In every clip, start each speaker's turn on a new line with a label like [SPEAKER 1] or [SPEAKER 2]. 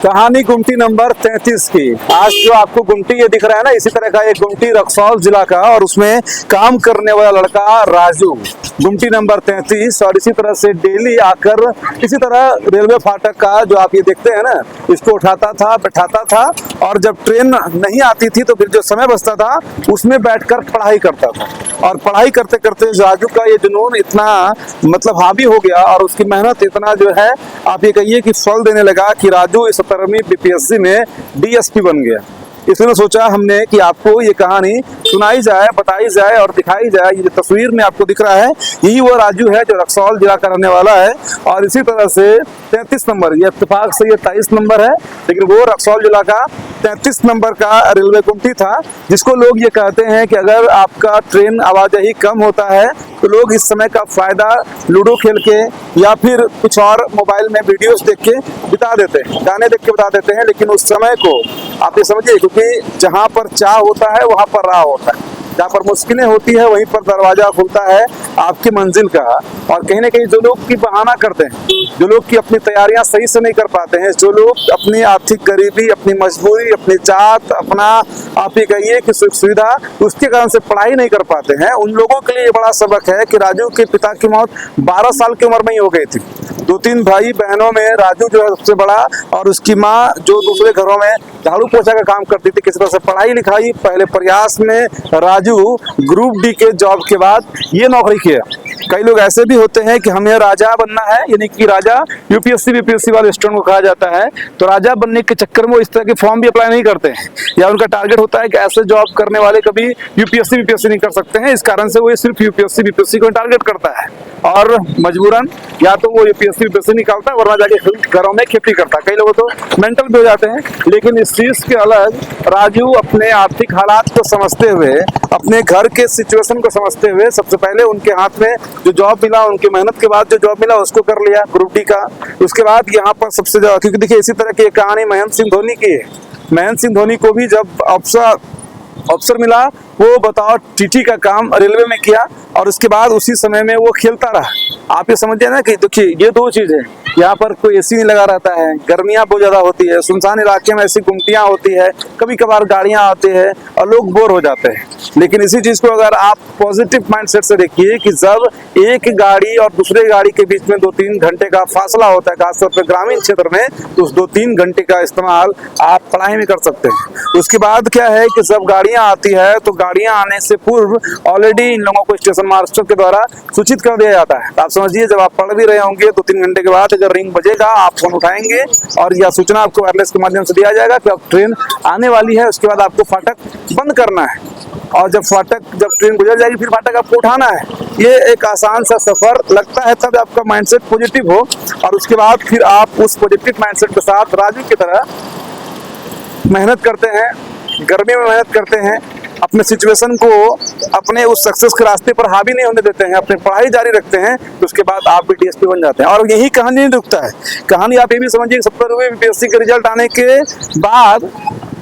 [SPEAKER 1] कहानी गुमटी नंबर 33 की। आज जो आपको गुमटी ये दिख रहा है ना, इसी तरह का एक गुमटी रक्सौल जिला का, और उसमें काम करने वाला लड़का राजू, गुमटी नंबर 33। और इसी तरह से डेली आकर इसी तरह रेलवे फाटक का जो आप ये देखते हैं ना, इसको उठाता था, बैठाता था, और जब ट्रेन नहीं आती थी तो फिर जो समय बचता था उसमें बैठकर पढ़ाई करता था। और पढ़ाई करते करते राजू का ये जुनून इतना मतलब हावी हो गया, और उसकी मेहनत इतना जो है आप ये कहिए कि फल देने लगा कि राजू इस 17वीं बीपीएससी में डीएसपी बन गया। इसलिए सोचा हमने कि आपको ये कहानी सुनाई जाए, बताई जाए और दिखाई जाए। ये जो तस्वीर में आपको दिख रहा है, यही वो राजू है जो रक्सौल जिला का रहने वाला है। और इसी तरह से 33 नंबर, ये इत्तेफाक से ये 23 नंबर है, लेकिन वो रक्सौल जिला का 33 नंबर का रेलवे गुमटी था, जिसको लोग ये कहते हैं कि अगर आपका ट्रेन आवाजाही कम होता है तो लोग इस समय का फायदा लूडो खेल के या फिर कुछ और मोबाइल में वीडियोस देख के बिता देते हैं, गाने देख के बिता देते हैं। लेकिन उस समय को आप ये समझिए, क्योंकि जहाँ पर चाह होता है वहाँ पर राह होता है, जहाँ पर मुश्किलें होती है वहीं पर दरवाजा खुलता है आपकी मंजिल का। और कहीं ना कहीं जो लोग की बहाना करते हैं, जो लोग की अपनी तैयारियां सही से नहीं कर पाते हैं, जो लोग अपनी आर्थिक गरीबी, अपनी मजबूरी, अपनी चाहत, अपना आप ये कहिए कि सुख सुविधा, उसके कारण से पढ़ाई नहीं कर पाते हैं, उन लोगों के लिए ये बड़ा सबक है कि राजू के पिता की मौत 12 साल की उम्र में ही हो गई थी। 2-3 भाई बहनों में राजू जो है सबसे बड़ा, और उसकी माँ जो दूसरे घरों में झाड़ू पोछा का काम करती थी। किसी तरह से पढ़ाई लिखाई पहले प्रयास में राजू ग्रुप डी के जॉब के बाद ये नौकरी किया। कई लोग ऐसे भी होते हैं कि हमें राजा बनना है, यानी कि राजा यूपीएससी बीपीएससी वाले स्टूडेंट को कहा जाता है, तो राजा बनने के चक्कर में इस तरह के फॉर्म भी अप्लाई नहीं करते हैं, या उनका टारगेट होता है कि ऐसे जॉब करने वाले कभी यूपीएससी बीपीएससी नहीं कर सकते हैं। इस कारण से वो सिर्फ यूपीएससी बीपीएससी को टारगेट करता है, और मजबूरन या तो वो यूपीएससी बीपीएससी निकालता है, वरना जाके घरों में खेती करता है। कई लोगों तो मेंटल भी हो जाते हैं। लेकिन इस चीज के अलग राजू अपने आर्थिक हालात को समझते हुए, अपने घर के सिचुएशन को समझते हुए, सबसे पहले उनके हाथ में जो जॉब मिला, उनकी मेहनत के बाद जो जॉब मिला उसको कर लिया ग्रुप डी का। उसके बाद यहाँ पर सबसे ज्यादा, क्योंकि देखिए इसी तरह की एक कहानी महेंद्र सिंह धोनी की है। महेंद्र सिंह धोनी को भी जब अवसर मिला, वो बताओ टीटी का काम रेलवे में किया, और उसके बाद उसी समय में वो खेलता रहा। आप ये समझिए ना कि देखिए ये दो चीज है, यहाँ पर कोई एसी नहीं लगा रहता है, गर्मियां बहुत ज्यादा होती है, सुनसान इलाके में ऐसी गुमटियां होती है, कभी कभार गाड़ियां आती है और लोग बोर हो जाते हैं। लेकिन इसी चीज को अगर आप पॉजिटिव माइंडसेट से देखिए कि जब एक गाड़ी और दूसरे गाड़ी के बीच में 2-3 घंटे का फासला होता है, खासतौर पर ग्रामीण क्षेत्र में, तो उस 2-3 घंटे का इस्तेमाल आप पढ़ाई में कर सकते हैं। उसके बाद क्या है कि जब गाड़ियां आती है तो गाड़ियां आने से पूर्व ऑलरेडी इन लोगों को स्टेशन मास्टर के द्वारा सूचित कर दिया जाता है। आप समझिए, जब आप पढ़ भी रहे होंगे 2-3 घंटे के बाद अगर रिंग बजेगा, आप फोन उठाएंगे और यह सूचना आपको वायरलेस के माध्यम से दिया जाएगा कि अब ट्रेन आने वाली है। उसके बाद आपको फाटक बंद करना है, और जब ट्रेन गुजर जाएगी फिर फाटक आपको उठाना है। ये एक आसान सा सफर लगता है, तब आपका माइंडसेट पॉजिटिव हो, और उसके बाद फिर आप उस पॉजिटिव माइंडसेट के साथ राजू की तरह मेहनत करते हैं, गर्मी में मेहनत करते हैं, अपने सिचुएशन को अपने उस सक्सेस के रास्ते पर हावी नहीं होने देते हैं, अपनी पढ़ाई जारी रखते हैं, तो उसके बाद आप भी डीएसपी बन जाते हैं। और यही कहानी नहीं रुकता है। कहानी आप ये भी समझिए, 17वीं बीपीएससी के रिजल्ट आने के बाद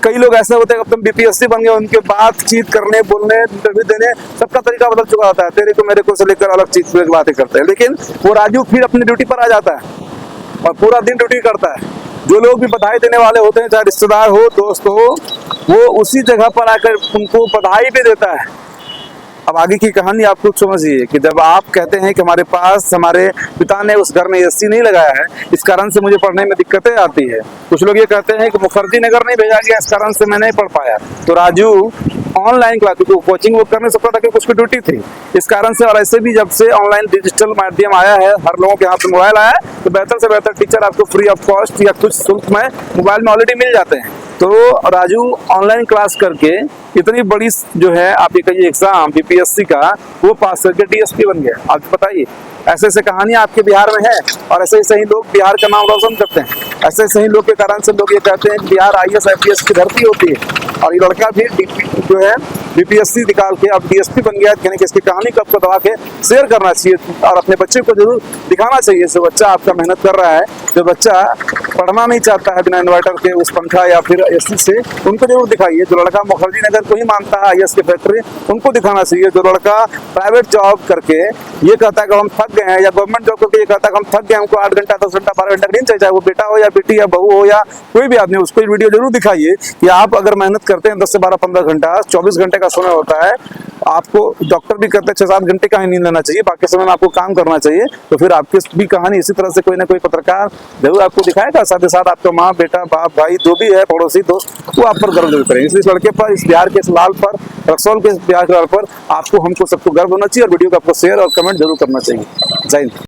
[SPEAKER 1] कई लोग ऐसे होते हैं कि तुम बीपीएससी बन गए, उनके बातचीत करने, बोलने, इंटरव्यू देने, सबका तरीका बदल चुका होता है। तेरे को मेरे को से लेकर अलग चीज की बातें करते हैं। लेकिन वो राजू फिर अपनी ड्यूटी पर आ जाता है और पूरा दिन ड्यूटी करता है। जो लोग भी बधाई देने वाले होते हैं, चाहे रिश्तेदार हो, दोस्त हो, वो उसी जगह पर आकर उनको बधाई भी देता है। अब आगे की कहानी आप खुद समझिए कि जब आप कहते हैं कि हमारे पास हमारे पिता ने उस घर में एसी नहीं लगाया है, इस कारण से मुझे पढ़ने में दिक्कतें आती है। कुछ लोग ये कहते हैं कि मुखर्जी नगर नहीं भेजा गया, इस कारण से मैं नहीं पढ़ पाया। तो राजू ऑनलाइन क्लास, क्योंकि कोचिंग वो कर नहीं सकता था, क्योंकि उसकी ड्यूटी थी, इस कारण से। और ऐसे भी जब से ऑनलाइन डिजिटल माध्यम आया है, हर लोगों के हाथ में मोबाइल आया है, तो बेहतर से बेहतर टीचर आपको फ्री ऑफ कॉस्ट या कुछ शुल्क में मोबाइल में ऑलरेडी मिल जाते हैं। तो राजू ऑनलाइन क्लास करके इतनी बड़ी जो है आप ये कहिए एग्जाम बीपीएससी का, वो पास करके डीएसपी बन गया। आप बताइए, ऐसे ऐसे कहानियां आपके बिहार में है, और ऐसे ऐसे ही लोग बिहार का नाम रोशन करते हैं। ऐसे ऐसे ही लोग के कारण से लोग ये कहते हैं कि बिहार आईएएस आईपीएस की धरती होती है। और ये लड़का भी जो है बीपीएससी निकाल के अब डीएसपी बन गया, यानी कि इसकी कहानी को आपको दबा के शेयर करना चाहिए और अपने बच्चे को जरूर दिखाना चाहिए। जो बच्चा आपका मेहनत कर रहा है, जो बच्चा पढ़ना नहीं चाहता है बिना इन्वर्टर के उस पंखा या फिर एसी से, उनको जरूर दिखाइए। जो लड़का मुखर्जी नगर को ही मानता है आईएएस की फैक्ट्री, उनको दिखाना चाहिए। जो लड़का प्राइवेट जॉब करके ये कहता है कि हम थक गए हैं, या गवर्नमेंट जॉब करके ये कहता है कि हम थक गए, हमको 8 घंटा 10 घंटा 12 घंटा नहीं चाहिए, चाहे वो बेटा हो या बेटी या बहू हो या कोई भी आदमी, उसको वीडियो जरूर दिखाइए कि आप अगर मेहनत करते हैं 10 से 12 15 घंटा, 24 घंटे का समय होता है, आपको डॉक्टर भी कहते हैं 6-7 घंटे का ही नींद लेना चाहिए, बाकी समय में आपको काम करना चाहिए। तो फिर आपकी भी कहानी इसी तरह से कोई ना कोई पत्रकार जरूर आपको दिखाएगा। साथ ही साथ आपका माँ, बेटा, बाप, भाई जो भी है, पड़ोसी दोस्त, वो आप पर गर्व जरूर करेंगे। इसलिए इस लड़के पर, इस बिहार के इस लाल पर, रक्सौल के इस बिहार के लाल पर आपको, हमको सबको गर्व होना चाहिए और वीडियो को आपको शेयर और कमेंट जरूर करना चाहिए। जय हिंद।